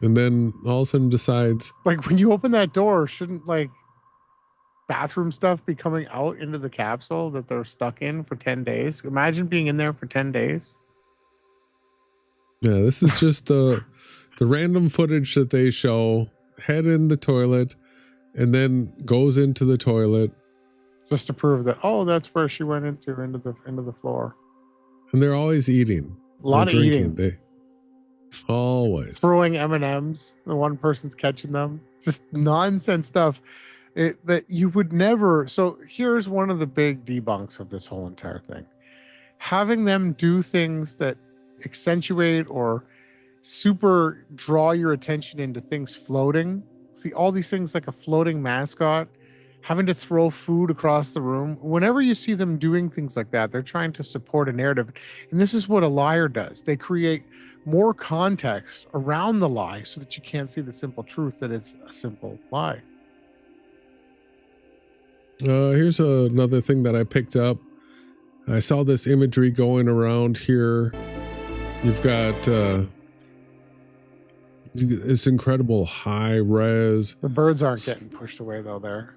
And then all of a sudden decides, when you open that door, shouldn't bathroom stuff be coming out into the capsule that they're stuck in for 10 days? Imagine being in there for 10 days. Yeah, this is just the random footage that they show. Head in the toilet. And then goes into the toilet just to prove that that's where she went into the floor. And they're always eating. A lot of eating. They always throwing M&Ms. The one person's catching them. Just nonsense stuff that you would never. So here's one of the big debunks of this whole entire thing. Having them do things that accentuate or super draw your attention into things floating. See all these things like a floating mascot, having to throw food across the room. Whenever you see them doing things like that, they're trying to support a narrative. And this is what a liar does. They create more context around the lie so that you can't see the simple truth that it's a simple lie. Here's another thing that I picked up. I saw this imagery going around here. You've got this incredible high res. The birds aren't getting pushed away though there.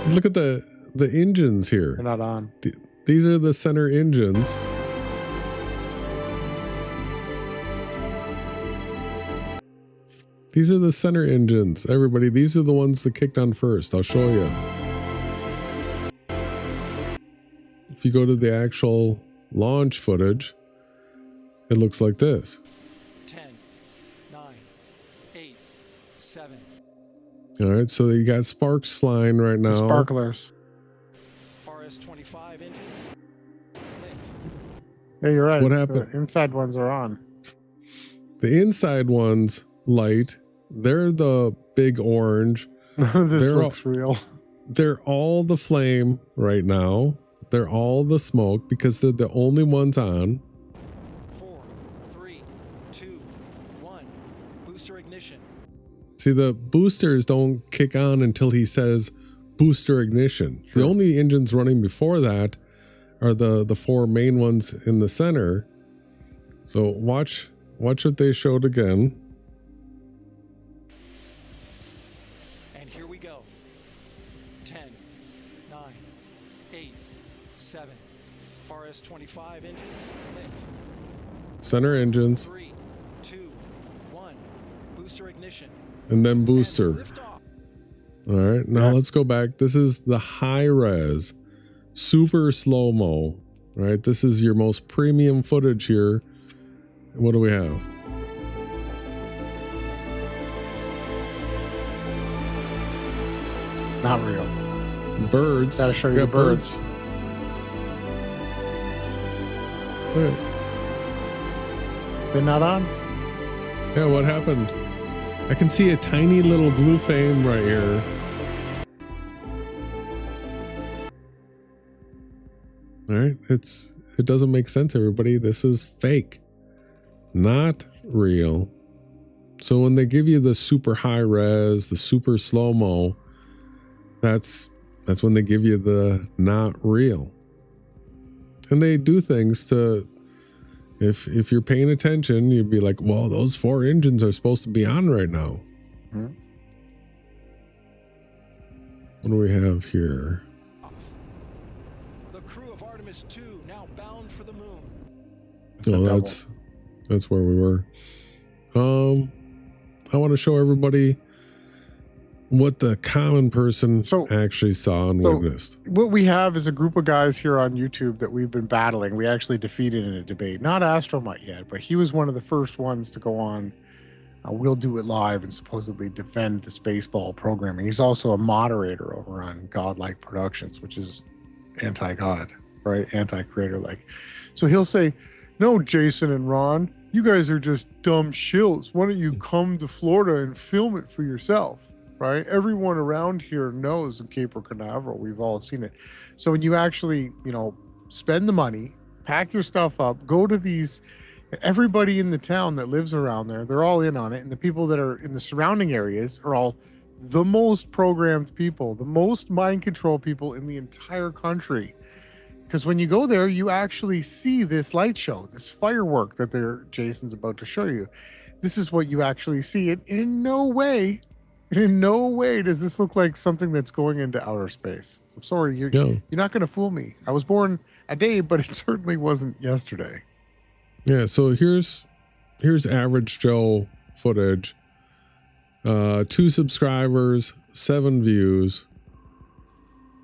Look at the engines here. They're not on. These are the center engines. These are the center engines, everybody. These are the ones that kicked on first. I'll show you. If you go to the actual launch footage, it looks like this. 10, 9, 8, 7. All right, so you got sparks flying right now. The sparklers. RS-25 engines. Lit. Yeah, you're right. What happened? The inside ones are on. The inside ones light. They're the big orange. This looks real. They're all the flame right now. They're all the smoke because they're the only ones on. 4, 3, 2, 1. Booster ignition. See, the boosters don't kick on until he says booster ignition. Sure. The only engines running before that are the four main ones in the center. So watch what they showed again. And here we go. 10, 9, 8, 7. RS-25 engines. Lit. Center engines 3, 2, 1. Booster ignition. and then booster. And liftoff. All right, now let's go back. This is the high res, super slow-mo, right? This is your most premium footage here. What do we have? Not real. Birds. Gotta show you Got the birds. Okay. They're not on? Yeah, what happened? I can see a tiny little blue flame right here. All right, it doesn't make sense, everybody. This is fake, not real. So when they give you the super high res, the super slow-mo, that's when they give you the not real. And they do things to, if you're paying attention, you'd be like, well, those four engines are supposed to be on right now. Hmm. What do we have here? The crew of Artemis 2 now bound for the moon. It's a Oh, double. that's where we were. I want to show everybody what the common person actually saw and witnessed. What we have is a group of guys here on YouTube that we've been battling. We actually defeated in a debate. Not Astromite yet, but he was one of the first ones to go on We'll Do It Live and supposedly defend the Spaceball programming. He's also a moderator over on Godlike Productions, which is anti-God, right? Anti-creator-like. So he'll say, no, Jason and Ron, you guys are just dumb shills. Why don't you come to Florida and film it for yourself? Right? Everyone around here knows in Cape Canaveral. We've all seen it. So when you actually, spend the money, pack your stuff up, go to these, everybody in the town that lives around there, they're all in on it. And the people that are in the surrounding areas are all the most programmed people, the most mind control people in the entire country. Because when you go there, you actually see this light show, this firework that Jason's about to show you. This is what you actually see. And in no way does this look like something that's going into outer space. I'm sorry, you're not going to fool me. I was born a day, but it certainly wasn't yesterday. Yeah, so here's average Joe footage. 2 subscribers, 7 views.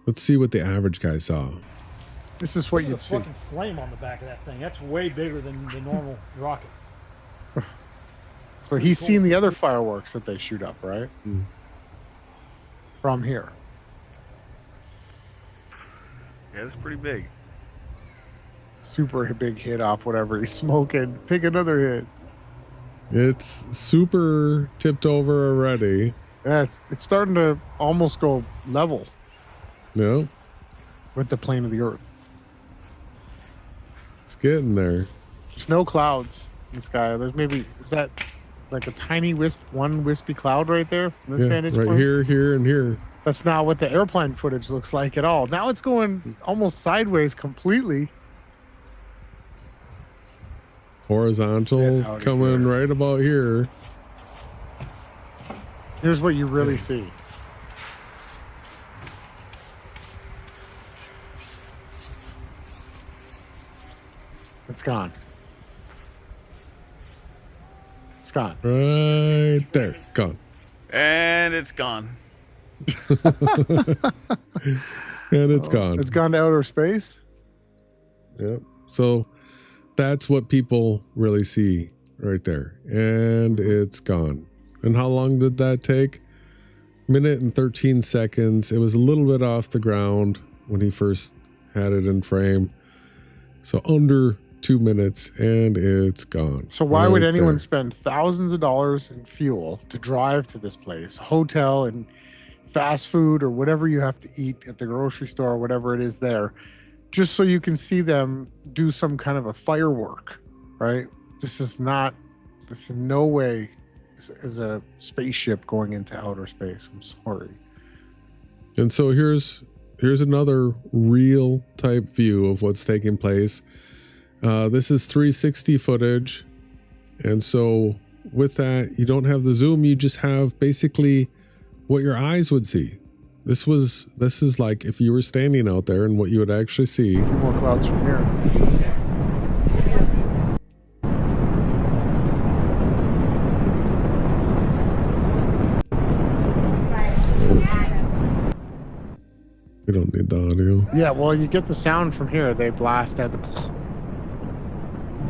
Let's see what the average guy saw. This is what Look you'd at the see. fucking flame on the back of that thing. That's way bigger than the normal rocket. So he's seen the other fireworks that they shoot up, right? Mm. From here. Yeah, it's pretty big. super big hit off whatever he's smoking. Take another hit. It's super tipped over already. Yeah, it's starting to almost go level No, with the plane of the Earth. it's getting there. There's no clouds in the sky. There's maybe, is that like a tiny one wispy cloud right there from this Yeah, vantage right point? here, and here. That's not what the airplane footage looks like at all. Now it's going almost sideways completely. Horizontal Get outta coming here. right about here. Here's what you really see. It's gone. It's gone. Right there. Gone. And it's gone. And it's gone. It's gone to outer space. Yep. So that's what people really see right there. And it's gone. And how long did that take? Minute and 13 seconds. It was a little bit off the ground when he first had it in frame. So under 2 minutes, and it's gone. So why would Right anyone there. spend thousands of dollars in fuel to drive to this place, hotel and fast food or whatever you have to eat at the grocery store or whatever it is there, just so you can see them do some kind of a firework, right? This is in no way is a spaceship going into outer space. I'm sorry. And so here's another real type view of what's taking place. This is 360 footage. And so with that, you don't have the zoom, you just have basically what your eyes would see. This is like if you were standing out there and what you would actually see. More clouds from here. We don't need the audio. Yeah, well, you get the sound from here. They blast out the.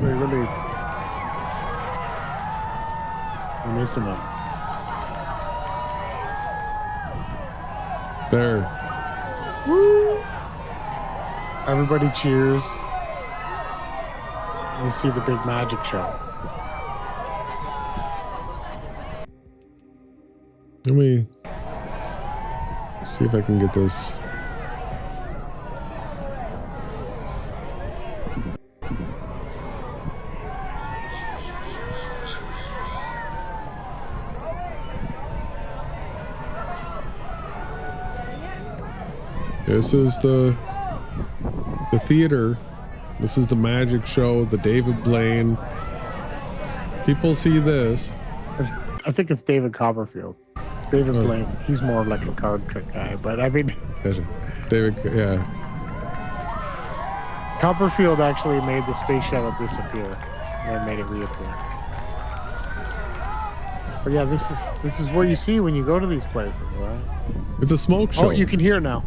They really. We're missing it. There. Everybody cheers. You see the big magic show. Let me see if I can get this. This is the theater. This is the magic show, the David Blaine. People see this. I think it's David Copperfield. David Blaine. He's more of like a card trick guy, but I mean, David, yeah. Copperfield actually made the space shuttle disappear and then made it reappear. But yeah, this is what you see when you go to these places, right? It's a smoke show. Oh, you can hear it now.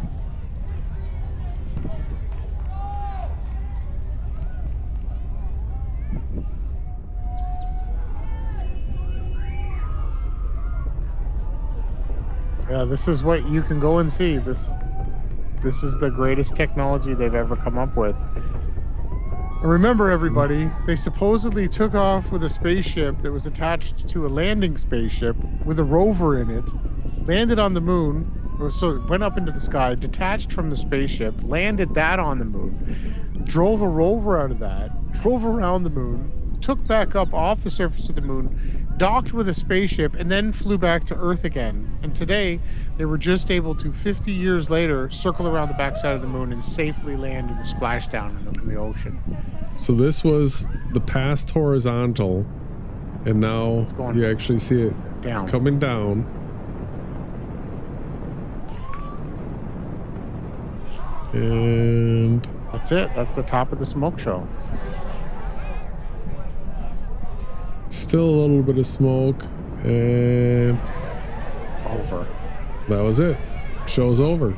Yeah, this is what you can go and see. This is the greatest technology they've ever come up with. And remember, everybody, they supposedly took off with a spaceship that was attached to a landing spaceship with a rover in it, landed on the moon, or so it went up into the sky, detached from the spaceship, landed that on the moon, drove a rover out of that, drove around the moon, took back up off the surface of the moon, docked with a spaceship, and then flew back to Earth again. And today, they were just able to, 50 years later, circle around the backside of the moon and safely land in the splashdown in the ocean. So this was the past horizontal, and now going you actually see it down. coming down. And That's it. That's the top of the smoke show. still a little bit of smoke, and Over. that was it. Show's over.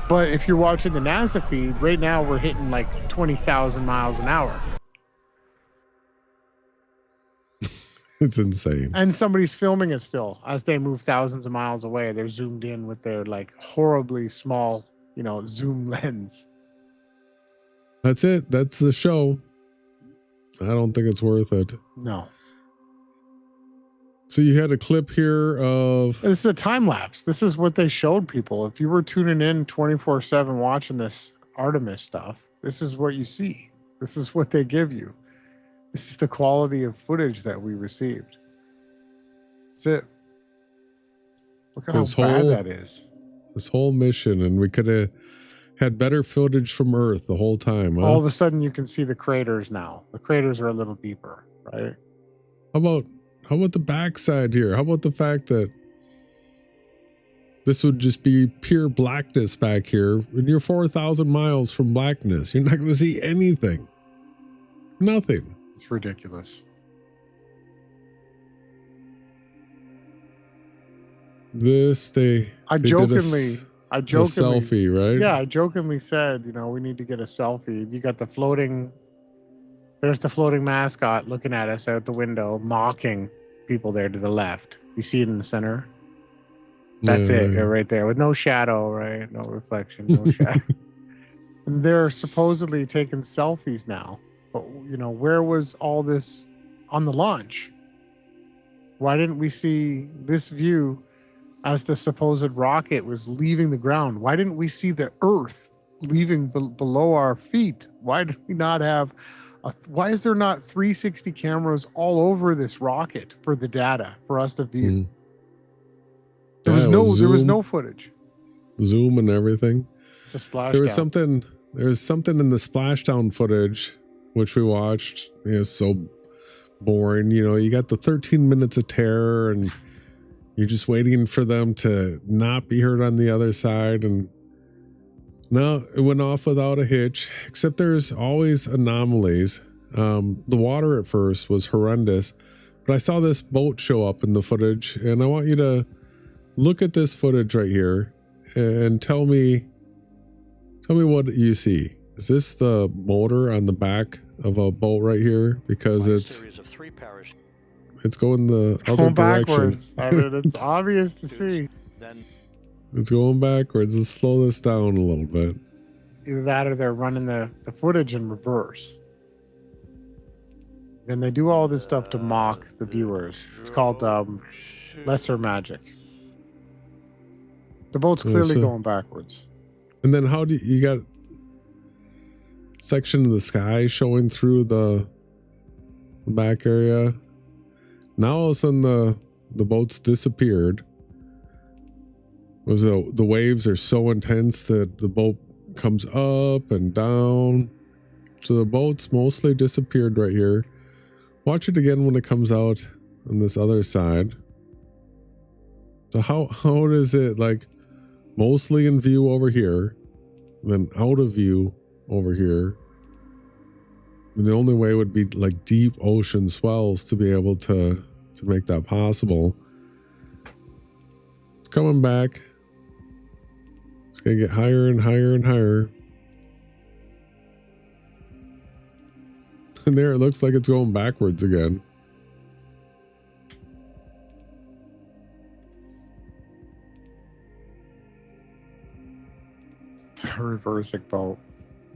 But if you're watching the NASA feed, right now we're hitting like 20,000 miles an hour. It's insane. And somebody's filming it still as they move thousands of miles away. They're zoomed in with their like horribly small, zoom lens. That's it. That's the show. I don't think it's worth it. No. So you had a clip here of... This is a time lapse. This is what they showed people. If you were tuning in 24/7 watching this Artemis stuff, this is what you see. This is what they give you. This is the quality of footage that we received. That's it. Look at how bad that is. This whole mission, and we could have had better footage from Earth the whole time. Huh? All of a sudden, you can see the craters now. The craters are a little deeper, right? How about the backside here? How about the fact that this would just be pure blackness back here, and you're 4,000 miles from blackness. You're not going to see anything. Nothing. It's ridiculous. This I jokingly a selfie, right? Yeah, I jokingly said, you know, we need to get a selfie. You got there's the floating mascot looking at us out the window, mocking people there to the left. You see it in the center? That's it. You're right there with no shadow, right? No reflection, no shadow. And they're supposedly taking selfies now. But, you know, where was all this on the launch? Why didn't we see this view as the supposed rocket was leaving the ground? Why didn't we see the Earth leaving below our feet? Why did we not have why is there not 360 cameras all over this rocket for the data for us to view? There was no footage. Zoom and everything. It's a splashdown. There was something in the splashdown footage which we watched. It was so boring. You know, you got the 13 minutes of terror and you're just waiting for them to not be heard on the other side. And no, it went off without a hitch, except there's always anomalies. The water at first was horrendous, but I saw this boat show up in the footage, and I want you to look at this footage right here and tell me what you see. Is this the motor on the back of a boat right here? Because it's going the other direction. Backwards. I mean, it's obvious to see. It's going backwards. Let's slow this down a little bit. Either that or they're running the footage in reverse. And they do all this stuff to mock the viewers. It's called lesser magic. The boat's clearly going backwards. And then how do you got section of the sky showing through the back area? Now all of a sudden the boat's disappeared. The waves are so intense that the boat comes up and down. So the boat's mostly disappeared right here. Watch it again when it comes out on this other side. So how does it, like, mostly in view over here, then out of view over here? And the only way would be like deep ocean swells to be able to make that possible. It's coming back. It's going to get higher and higher and higher. And there it looks like it's going backwards again. It's a reversing boat.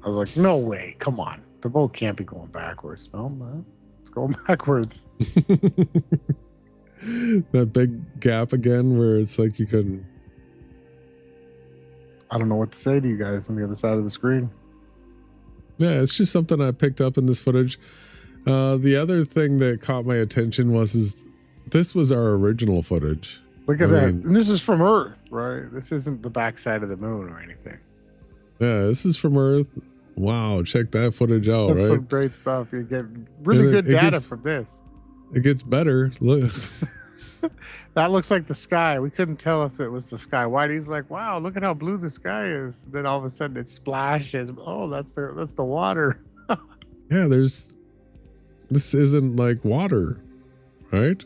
I was like, no way. Come on. The boat can't be going backwards. No, man. It's going backwards. That big gap again where it's like you couldn't. I don't know what to say to you guys on the other side of the screen. Yeah, it's just something I picked up in this footage. The other thing that caught my attention was this was our original footage. Look at that. And this is from Earth, right? This isn't the backside of the moon or anything. Yeah, this is from Earth. Wow, check that footage out. That's right? some great stuff. You get really good data from this. It gets better. Look. That looks like the sky. We couldn't tell if it was the sky. Whitey's like, wow, look at how blue the sky is. Then all of a sudden it splashes. Oh, that's the water. Yeah, this isn't like water, right?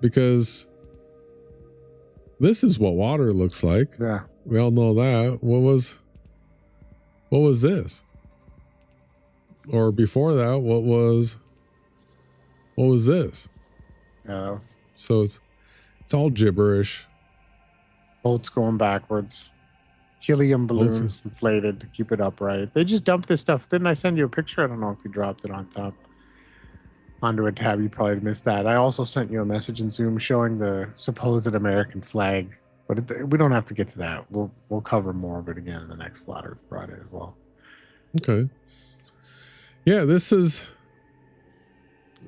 Because this is what water looks like. Yeah. We all know that. What was this? Or before that, what was this? Yeah, that was. So it's all gibberish. Boats going backwards. helium balloons inflated to keep it upright. They just dumped this stuff. Didn't I send you a picture? I don't know if you dropped it on top onto a tab. You probably missed that. I also sent you a message in Zoom showing the supposed American flag, but we don't have to get to that. We'll cover more of it again in the next Flat Earth Friday as well. Okay. Yeah, this is,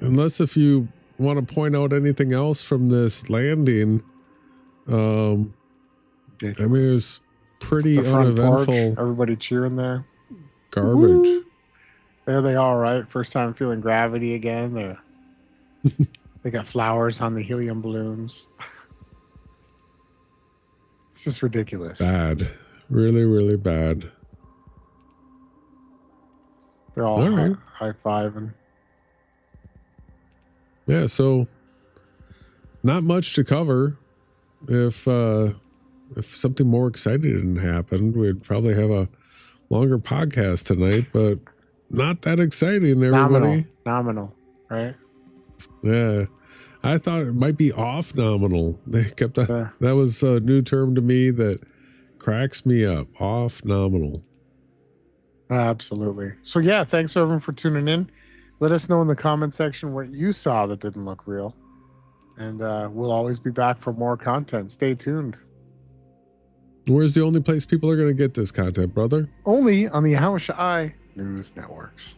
unless if you want to point out anything else from this landing, I mean, it was pretty the front uneventful. porch, everybody cheering there. Garbage. Woo-hoo. There they are, right? First time feeling gravity again. They got flowers on the helium balloons. It's just ridiculous. Bad. Really, really bad. They're all right. high-fiving. Yeah, so not much to cover. If something more exciting happened, we'd probably have a longer podcast tonight, but not that exciting, everybody. Nominal, right? Yeah. I thought it might be off nominal. They kept that. That was a new term to me that cracks me up. Off nominal. Absolutely. So yeah, thanks everyone for tuning in. Let us know in the comment section what you saw that didn't look real. And we'll always be back for more content. Stay tuned. Where's the only place people are going to get this content, brother? Only on the How Shy News Networks.